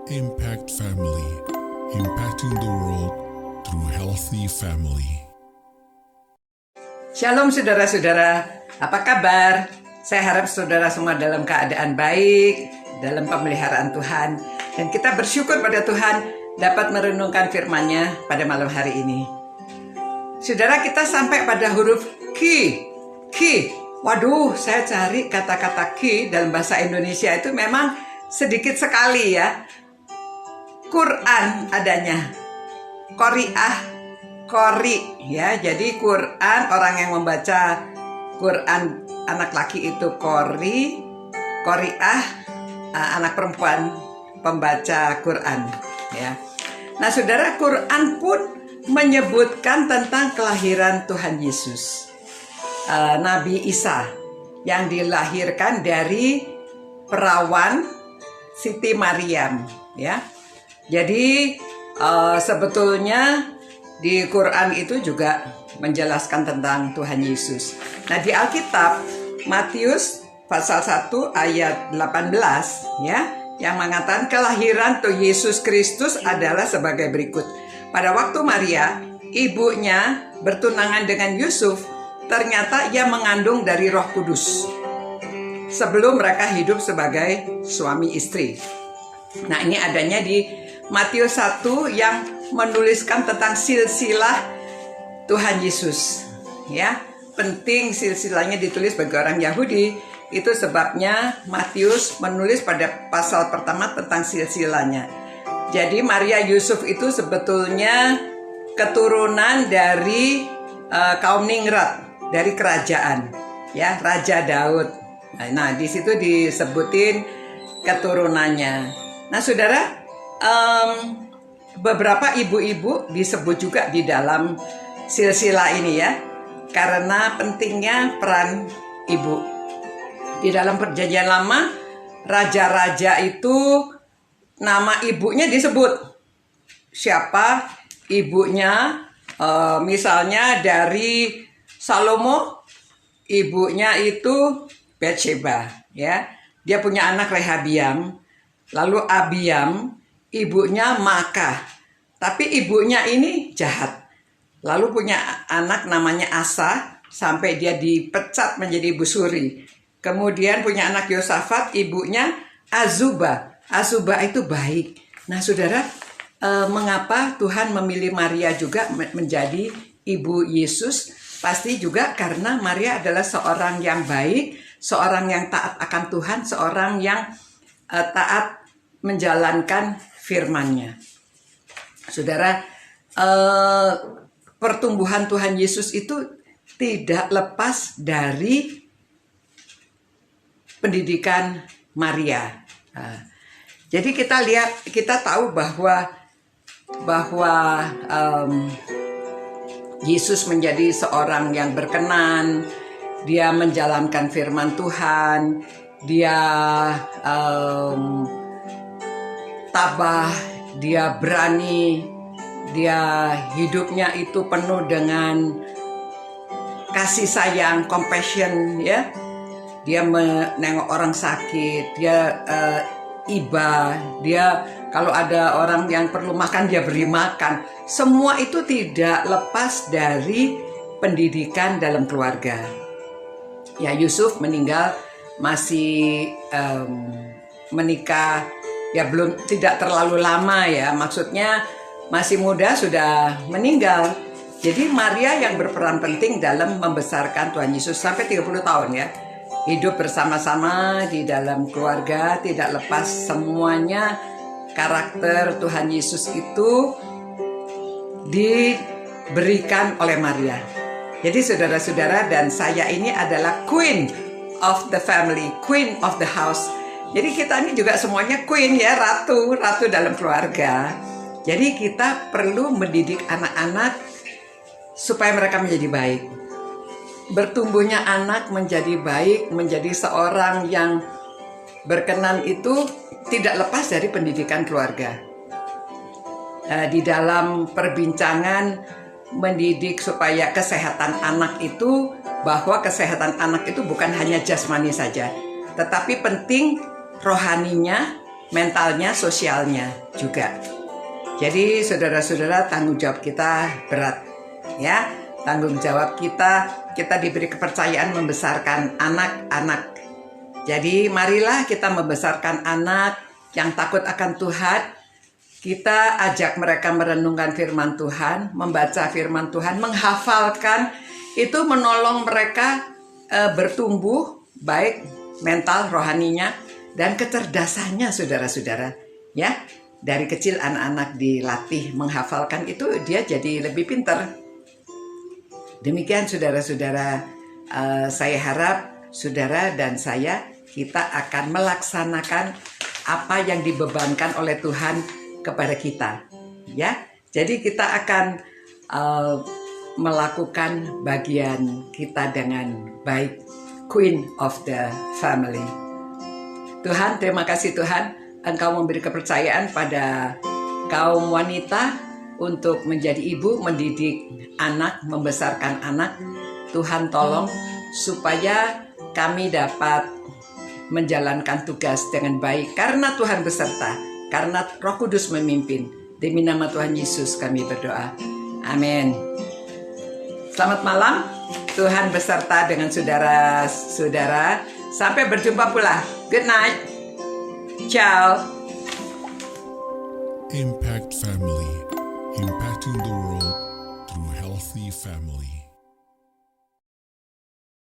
Impact Family, impacting the world through healthy family. Shalom saudara-saudara, apa kabar? Saya harap saudara semua dalam keadaan baik, dalam pemeliharaan Tuhan. Dan kita bersyukur pada Tuhan dapat merenungkan firman-Nya pada malam hari ini. Saudara, kita sampai pada huruf Ki. Waduh, saya cari kata-kata Ki dalam bahasa Indonesia itu memang sedikit sekali ya. Quran adanya, Qori'ah, Qori ya. Jadi Quran, orang yang membaca Quran anak laki itu Qori, Qori'ah anak perempuan pembaca Quran ya. Nah saudara, Quran pun menyebutkan tentang kelahiran Tuhan Yesus, Nabi Isa yang dilahirkan dari perawan Siti Maryam ya. Jadi sebetulnya di Quran itu juga menjelaskan tentang Tuhan Yesus. Nah di Alkitab Matius pasal 1 ayat 18 ya, yang mengatakan kelahiran Tuhan Yesus Kristus adalah sebagai berikut. Pada waktu Maria, ibunya bertunangan dengan Yusuf, ternyata ia mengandung dari Roh Kudus sebelum mereka hidup sebagai suami istri. Nah ini adanya di Matius 1 yang menuliskan tentang silsilah Tuhan Yesus ya. Penting silsilahnya ditulis bagi orang Yahudi, itu sebabnya Matius menulis pada pasal pertama tentang silsilahnya. Jadi Maria Yusuf itu sebetulnya keturunan dari kaum Ningrat, dari kerajaan ya, Raja Daud. Nah di situ disebutin keturunannya. Nah saudara, beberapa ibu-ibu disebut juga di dalam silsilah ini ya, karena pentingnya peran ibu. Di dalam Perjanjian Lama, raja-raja itu nama ibunya disebut. Siapa ibunya? Misalnya dari Salomo, ibunya itu Batsheba ya. Dia punya anak Rehabiam. Lalu Abiam, ibunya Maakah. Tapi ibunya ini jahat. Lalu punya anak namanya Asa, sampai dia dipecat menjadi ibu suri. Kemudian punya anak Yosafat, ibunya Azubah. Azubah itu baik. Nah saudara, mengapa Tuhan memilih Maria juga menjadi ibu Yesus? Pasti juga karena Maria adalah seorang yang baik, seorang yang taat akan Tuhan, seorang yang taat menjalankan firman-Nya. Saudara, pertumbuhan Tuhan Yesus itu tidak lepas dari pendidikan Maria. Jadi kita tahu bahwa Yesus menjadi seorang yang berkenan, dia menjalankan firman Tuhan, dia tabah, dia berani, dia hidupnya itu penuh dengan kasih sayang, compassion ya. Dia menengok orang sakit, dia iba, dia kalau ada orang yang perlu makan dia beri makan. Semua itu tidak lepas dari pendidikan dalam keluarga. Ya Yusuf meninggal masih menikah ya, belum, tidak terlalu lama ya, maksudnya masih muda sudah meninggal. Jadi Maria yang berperan penting dalam membesarkan Tuhan Yesus sampai 30 tahun ya. Hidup bersama-sama di dalam keluarga, tidak lepas semuanya karakter Tuhan Yesus itu diberikan oleh Maria. Jadi saudara-saudara, dan saya ini adalah queen of the family, queen of the house. Jadi kita ini juga semuanya queen ya, ratu dalam keluarga. Jadi kita perlu mendidik anak-anak supaya mereka menjadi baik. Bertumbuhnya anak menjadi baik, menjadi seorang yang berkenan itu tidak lepas dari pendidikan keluarga. Di dalam perbincangan mendidik supaya kesehatan anak itu, bahwa kesehatan anak itu bukan hanya jasmani saja, tetapi penting rohaninya, mentalnya, sosialnya juga. Jadi saudara-saudara, tanggung jawab kita berat, ya. Tanggung jawab kita diberi kepercayaan membesarkan anak-anak. Jadi marilah kita membesarkan anak yang takut akan Tuhan. Kita ajak mereka merenungkan firman Tuhan, membaca firman Tuhan, menghafalkan. Itu menolong mereka bertumbuh baik mental, rohaninya, dan kecerdasannya, saudara-saudara. Ya, dari kecil anak-anak dilatih menghafalkan itu, dia jadi lebih pintar. Demikian saudara-saudara, saya harap saudara dan saya, kita akan melaksanakan apa yang dibebankan oleh Tuhan kepada kita. Ya, jadi kita akan melakukan bagian kita dengan baik. Queen of the family. Tuhan, terima kasih Tuhan, Engkau memberi kepercayaan pada kaum wanita untuk menjadi ibu, mendidik anak, membesarkan anak. Tuhan tolong supaya kami dapat menjalankan tugas dengan baik karena Tuhan beserta, karena Roh Kudus memimpin. Demi nama Tuhan Yesus kami berdoa. Amin. Selamat malam. Tuhan beserta dengan saudara-saudara. Sampai berjumpa pula. Good night. Ciao. Impact Family, impacting the world through healthy family.